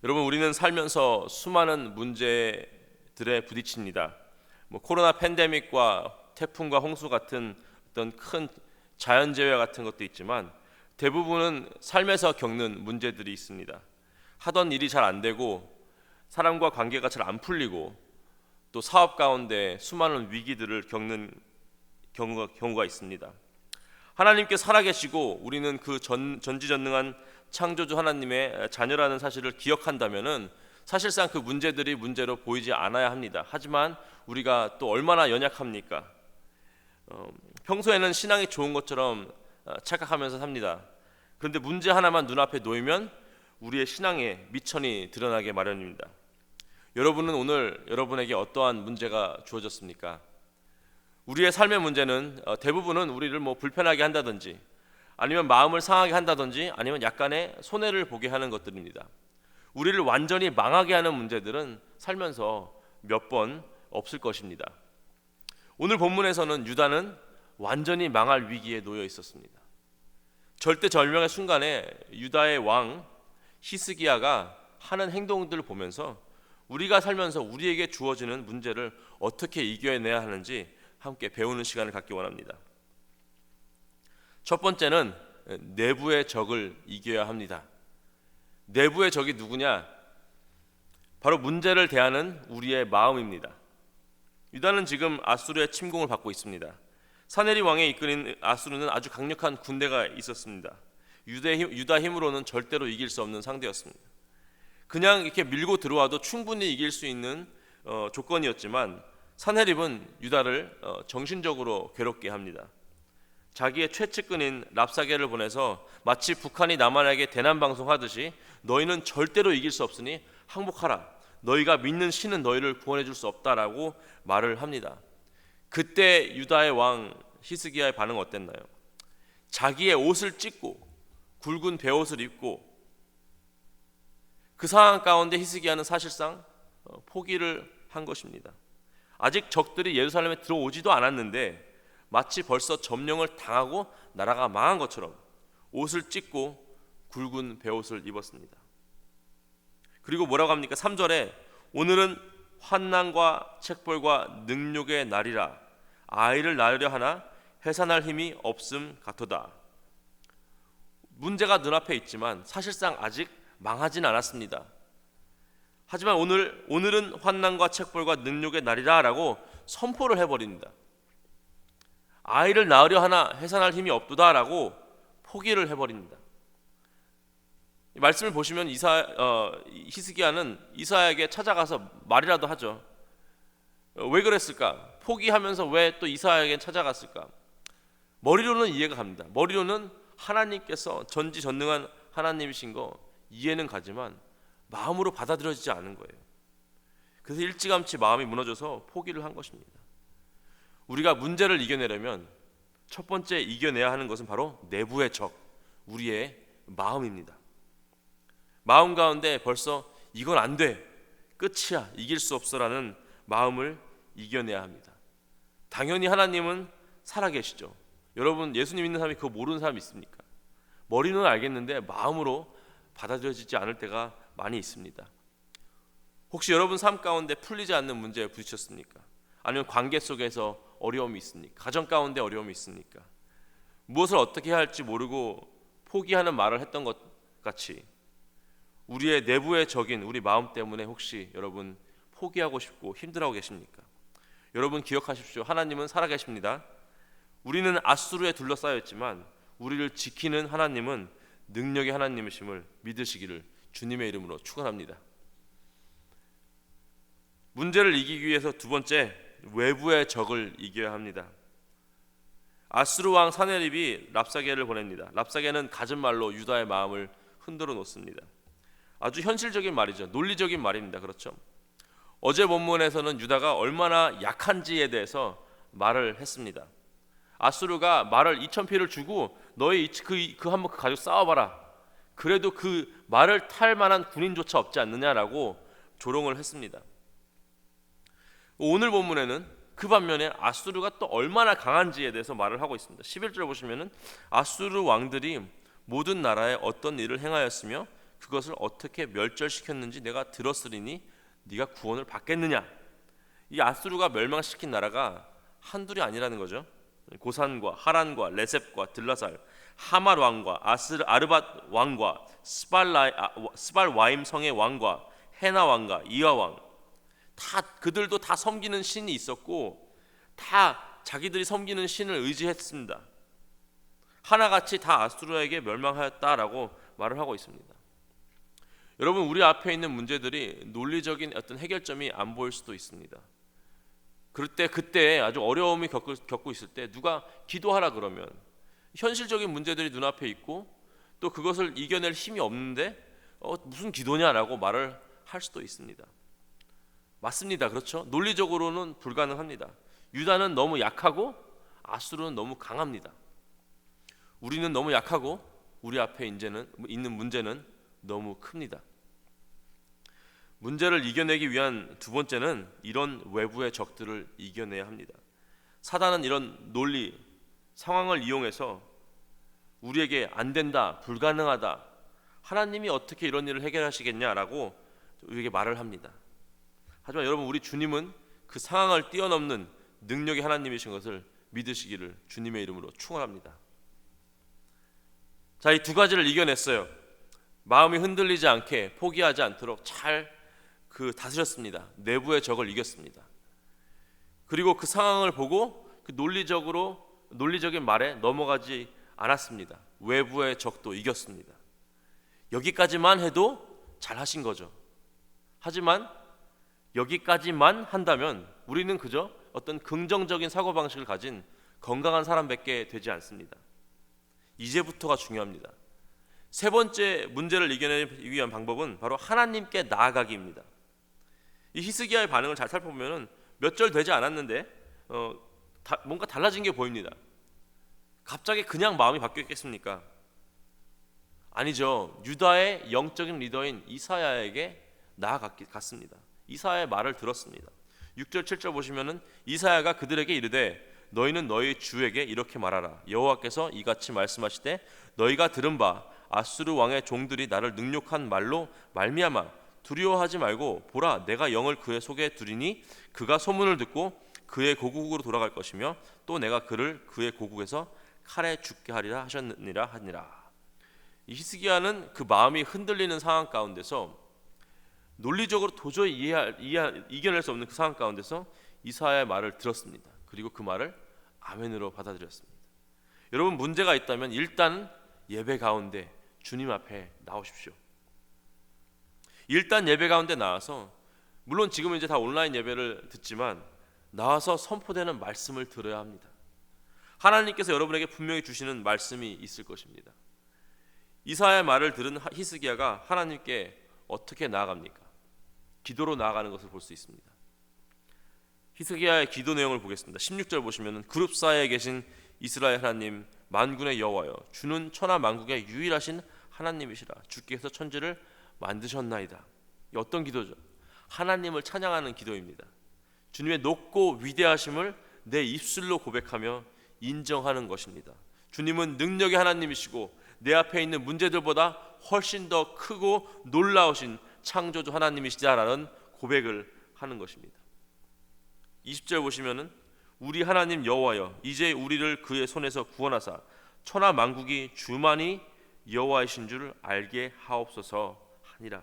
여러분, 우리는 살면서 수많은 문제들에 부딪힙니다. 코로나 팬데믹과 태풍과 홍수 같은 어떤 큰 자연재해 같은 것도 있지만 대부분은 삶에서 겪는 문제들이 있습니다. 하던 일이 잘 안 되고 사람과 관계가 잘 안 풀리고 또 사업 가운데 수많은 위기들을 겪는 경우가 있습니다. 하나님께 살아계시고 우리는 그 전지전능한 창조주 하나님의 자녀라는 사실을 기억한다면은 사실상 그 문제들이 문제로 보이지 않아야 합니다. 하지만 우리가 또 얼마나 연약합니까? 평소에는 신앙이 좋은 것처럼 착각하면서 삽니다. 그런데 문제 하나만 눈앞에 놓이면 우리의 신앙의 미천이 드러나게 마련입니다. 여러분은 오늘 여러분에게 어떠한 문제가 주어졌습니까? 우리의 삶의 문제는 대부분은 우리를 불편하게 한다든지 아니면 마음을 상하게 한다든지 아니면 약간의 손해를 보게 하는 것들입니다. 우리를 완전히 망하게 하는 문제들은 살면서 몇 번 없을 것입니다. 오늘 본문에서는 유다는 완전히 망할 위기에 놓여 있었습니다. 절대절명의 순간에 유다의 왕 히스기야가 하는 행동들을 보면서 우리가 살면서 우리에게 주어지는 문제를 어떻게 이겨내야 하는지 함께 배우는 시간을 갖기 원합니다. 첫 번째는 내부의 적을 이겨야 합니다. 내부의 적이 누구냐? 바로 문제를 대하는 우리의 마음입니다. 유다는 지금 아수르의 침공을 받고 있습니다. 사네립 왕에 이끌린 아수르는 아주 강력한 군대가 있었습니다. 유다 힘으로는 절대로 이길 수 없는 상대였습니다. 그냥 이렇게 밀고 들어와도 충분히 이길 수 있는 조건이었지만 사네립은 유다를 정신적으로 괴롭게 합니다. 자기의 최측근인 랍사게를 보내서 마치 북한이 남한에게 대남 방송하듯이 너희는 절대로 이길 수 없으니 항복하라. 너희가 믿는 신은 너희를 구원해 줄 수 없다라고 말을 합니다. 그때 유다의 왕 히스기야의 반응은 어땠나요? 자기의 옷을 찢고 굵은 베옷을 입고 그 상황 가운데 히스기야는 사실상 포기를 한 것입니다. 아직 적들이 예루살렘에 들어오지도 않았는데 마치 벌써 점령을 당하고 나라가 망한 것처럼 옷을 찢고 굵은 베옷을 입었습니다. 그리고 뭐라고 합니까? 3절에 오늘은 환난과 책벌과 능욕의 날이라 아이를 낳으려 하나 해산할 힘이 없음 같도다. 문제가 눈앞에 있지만 사실상 아직 망하진 않았습니다. 하지만 오늘은 환난과 책벌과 능욕의 날이라 라고 선포를 해버립니다. 아이를 낳으려 하나 해산할 힘이 없도다 라고 포기를 해버립니다. 이 말씀을 보시면 히스기야는 이사야에게 찾아가서 말이라도 하죠. 왜 그랬을까? 포기하면서 왜 또 이사야에게 찾아갔을까? 머리로는 이해가 갑니다. 머리로는 하나님께서 전지전능한 하나님이신 거 이해는 가지만 마음으로 받아들여지지 않은 거예요. 그래서 일찌감치 마음이 무너져서 포기를 한 것입니다. 우리가 문제를 이겨내려면 첫 번째 이겨내야 하는 것은 바로 내부의 적, 우리의 마음입니다. 마음 가운데 벌써 이건 안 돼, 끝이야, 이길 수 없어라는 마음을 이겨내야 합니다. 당연히 하나님은 살아계시죠. 여러분, 예수님 믿는 사람이 그거 모르는 사람 있습니까? 머리는 알겠는데 마음으로 받아들여지지 않을 때가 많이 있습니다. 혹시 여러분 삶 가운데 풀리지 않는 문제에 부딪혔습니까? 아니면 관계 속에서 어려움이 있습니까? 가정 가운데 어려움이 있습니까? 무엇을 어떻게 해야 할지 모르고 포기하는 말을 했던 것 같이 우리의 내부의 적인 우리 마음 때문에 혹시 여러분 포기하고 싶고 힘들어하고 계십니까? 여러분 기억하십시오. 하나님은 살아계십니다. 우리는 아수르에 둘러싸여 있지만 우리를 지키는 하나님은 능력의 하나님이심을 믿으시기를 주님의 이름으로 축원합니다. 문제를 이기기 위해서 두 번째, 외부의 적을 이겨야 합니다. 아수르 왕 사네립이 랍사게를 보냅니다. 랍사게는 갖은 말로 유다의 마음을 흔들어 놓습니다. 아주 현실적인 말이죠. 논리적인 말입니다. 그렇죠? 어제 본문에서는 유다가 얼마나 약한지에 대해서 말을 했습니다. 아수르가 말을 2,000피를 주고 너희 그 한번 가지고 싸워봐라. 그래도 그 말을 탈 만한 군인조차 없지 않느냐라고 조롱을 했습니다. 오늘 본문에는 그 반면에 아수르가 또 얼마나 강한지에 대해서 말을 하고 있습니다. 11절 보시면은 아수르 왕들이 모든 나라에 어떤 일을 행하였으며 그것을 어떻게 멸절시켰는지 내가 들었으리니 네가 구원을 받겠느냐. 이 아수르가 멸망시킨 나라가 한둘이 아니라는 거죠. 고산과 하란과 레셉과 들라살, 하맛 왕과 아르밧 왕과 스발와임 성의 왕과 헤나 왕과 이와 왕, 다 그들도 다 섬기는 신이 있었고 다 자기들이 섬기는 신을 의지했습니다. 하나같이 다 아수르에게 멸망하였다라고 말을 하고 있습니다. 여러분, 우리 앞에 있는 문제들이 논리적인 어떤 해결점이 안 보일 수도 있습니다. 그때 아주 어려움이 겪고 있을 때 누가 기도하라 그러면 현실적인 문제들이 눈앞에 있고 또 그것을 이겨낼 힘이 없는데 무슨 기도냐라고 말을 할 수도 있습니다. 맞습니다. 그렇죠? 논리적으로는 불가능합니다. 유다는 너무 약하고 아수르는 너무 강합니다. 우리는 너무 약하고 우리 앞에 있는 문제는 너무 큽니다. 문제를 이겨내기 위한 두 번째는 이런 외부의 적들을 이겨내야 합니다. 사단은 이런 논리, 상황을 이용해서 우리에게 안 된다, 불가능하다, 하나님이 어떻게 이런 일을 해결하시겠냐라고 우리에게 말을 합니다. 하지만 여러분, 우리 주님은 그 상황을 뛰어넘는 능력의 하나님이신 것을 믿으시기를 주님의 이름으로 축원합니다. 자, 이 두 가지를 이겨냈어요. 마음이 흔들리지 않게 포기하지 않도록 잘 다스렸습니다. 내부의 적을 이겼습니다. 그리고 그 상황을 보고 그 논리적인 말에 넘어가지 않았습니다. 외부의 적도 이겼습니다. 여기까지만 해도 잘 하신 거죠. 하지만 여기까지만 한다면 우리는 그저 어떤 긍정적인 사고방식을 가진 건강한 사람밖에 되지 않습니다. 이제부터가 중요합니다. 세 번째 문제를 이겨내기 위한 방법은 바로 하나님께 나아가기입니다. 이 히스기야의 반응을 잘 살펴보면 몇 절 되지 않았는데 뭔가 달라진 게 보입니다. 갑자기 그냥 마음이 바뀌었겠습니까? 아니죠. 유다의 영적인 리더인 이사야에게 나아갔습니다. 이사야의 말을 들었습니다. 6절 7절 보시면은 이사야가 그들에게 이르되 너희는 너희 주에게 이렇게 말하라. 여호와께서 이같이 말씀하시되 너희가 들은 바 아수르 왕의 종들이 나를 능욕한 말로 말미암아 두려워하지 말고 보라, 내가 영을 그의 속에 두리니 그가 소문을 듣고 그의 고국으로 돌아갈 것이며 또 내가 그를 그의 고국에서 칼에 죽게 하리라 하니라. 이 히스기야는 그 마음이 흔들리는 상황 가운데서 논리적으로 도저히 이겨낼 수 없는 그 상황 가운데서 이사야의 말을 들었습니다. 그리고 그 말을 아멘으로 받아들였습니다. 여러분, 문제가 있다면 일단 예배 가운데 주님 앞에 나오십시오. 일단 예배 가운데 나와서, 물론 지금은 이제 다 온라인 예배를 듣지만 나와서 선포되는 말씀을 들어야 합니다. 하나님께서 여러분에게 분명히 주시는 말씀이 있을 것입니다. 이사야의 말을 들은 히스기야가 하나님께 어떻게 나아갑니까? 기도로 나아가는 것을 볼 수 있습니다. 히스기야의 기도 내용을 보겠습니다. 16절 보시면 그룹 사이에 계신 이스라엘 하나님 만군의 여호와여, 주는 천하 만국의 유일하신 하나님이시라. 주께서 천지를 만드셨나이다. 이 어떤 기도죠? 하나님을 찬양하는 기도입니다. 주님의 높고 위대하심을 내 입술로 고백하며 인정하는 것입니다. 주님은 능력의 하나님이시고 내 앞에 있는 문제들보다 훨씬 더 크고 놀라우신 창조주 하나님이시다라는 고백을 하는 것입니다. 20절 보시면은 우리 하나님 여호와여, 이제 우리를 그의 손에서 구원하사 천하 만국이 주만이 여호와이신 줄 알게 하옵소서 하니라.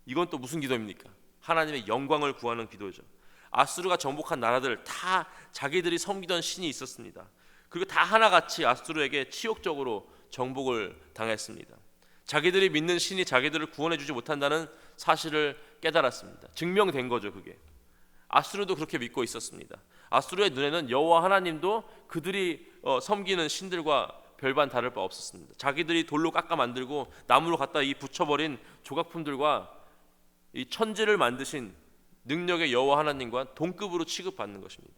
이건 또 무슨 기도입니까? 하나님의 영광을 구하는 기도죠. 아수르가 정복한 나라들 다 자기들이 섬기던 신이 있었습니다. 그리고 다 하나같이 아수르에게 치욕적으로 정복을 당했습니다. 자기들이 믿는 신이 자기들을 구원해 주지 못한다는 사실을 깨달았습니다. 증명된 거죠. 그게 아수르도 그렇게 믿고 있었습니다. 아수르의 눈에는 여호와 하나님도 그들이 섬기는 신들과 별반 다를 바 없었습니다. 자기들이 돌로 깎아 만들고 나무로 갖다 붙여버린 조각품들과 이 천지를 만드신 능력의 여호와 하나님과 동급으로 취급받는 것입니다.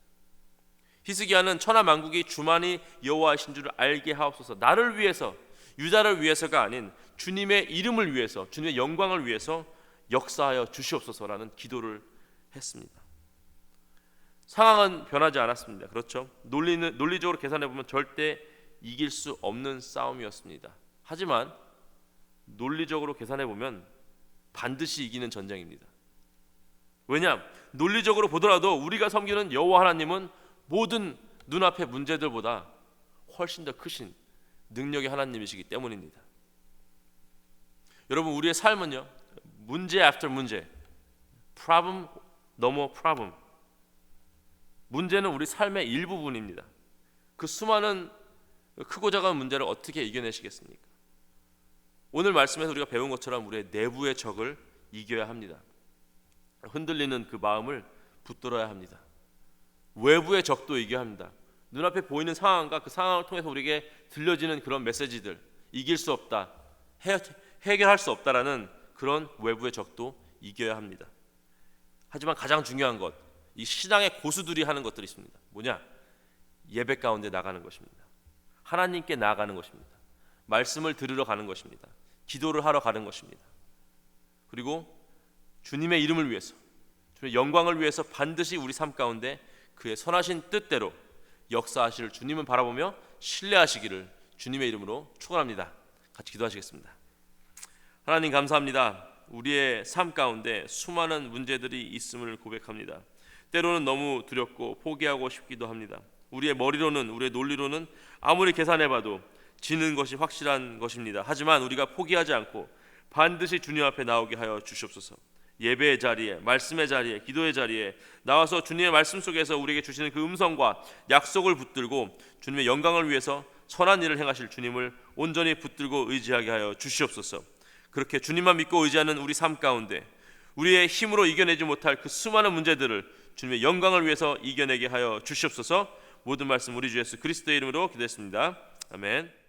히스기야는 천하 만국이 주만이 여호와이신 줄을 알게 하옵소서. 나를 위해서, 유다를 위해서가 아닌 주님의 이름을 위해서, 주님의 영광을 위해서 역사하여 주시옵소서라는 기도를 했습니다. 상황은 변하지 않았습니다. 그렇죠? 논리적으로 계산해 보면 절대 이길 수 없는 싸움이었습니다. 하지만 논리적으로 계산해 보면 반드시 이기는 전쟁입니다. 왜냐? 논리적으로 보더라도 우리가 섬기는 여호와 하나님은 모든 눈앞의 문제들보다 훨씬 더 크신 능력의 하나님이시기 때문입니다. 여러분, 우리의 삶은요, 문제 after 문제, problem 넘어 problem, 문제는 우리 삶의 일부분입니다. 그 수많은 크고 작은 문제를 어떻게 이겨내시겠습니까? 오늘 말씀에서 우리가 배운 것처럼 우리의 내부의 적을 이겨야 합니다. 흔들리는 그 마음을 붙들어야 합니다. 외부의 적도 이겨야 합니다. 눈앞에 보이는 상황과 그 상황을 통해서 우리에게 들려지는 그런 메시지들, 이길 수 없다, 해결할 수 없다라는 그런 외부의 적도 이겨야 합니다. 하지만 가장 중요한 것, 이 신앙의 고수들이 하는 것들이 있습니다. 뭐냐? 예배 가운데 나가는 것입니다. 하나님께 나아가는 것입니다. 말씀을 들으러 가는 것입니다. 기도를 하러 가는 것입니다. 그리고 주님의 이름을 위해서, 주님의 영광을 위해서 반드시 우리 삶 가운데 그의 선하신 뜻대로 역사하실 주님을 바라보며 신뢰하시기를 주님의 이름으로 축원합니다. 같이 기도하시겠습니다. 하나님 감사합니다. 우리의 삶 가운데 수많은 문제들이 있음을 고백합니다. 때로는 너무 두렵고 포기하고 싶기도 합니다. 우리의 머리로는, 우리의 논리로는 아무리 계산해봐도 지는 것이 확실한 것입니다. 하지만 우리가 포기하지 않고 반드시 주님 앞에 나오게 하여 주시옵소서. 예배의 자리에, 말씀의 자리에, 기도의 자리에 나와서 주님의 말씀 속에서 우리에게 주시는 그 음성과 약속을 붙들고 주님의 영광을 위해서 선한 일을 행하실 주님을 온전히 붙들고 의지하게 하여 주시옵소서. 그렇게 주님만 믿고 의지하는 우리 삶 가운데 우리의 힘으로 이겨내지 못할 그 수많은 문제들을 주님의 영광을 위해서 이겨내게 하여 주시옵소서. 모든 말씀 우리 주 예수 그리스도의 이름으로 기도했습니다. 아멘.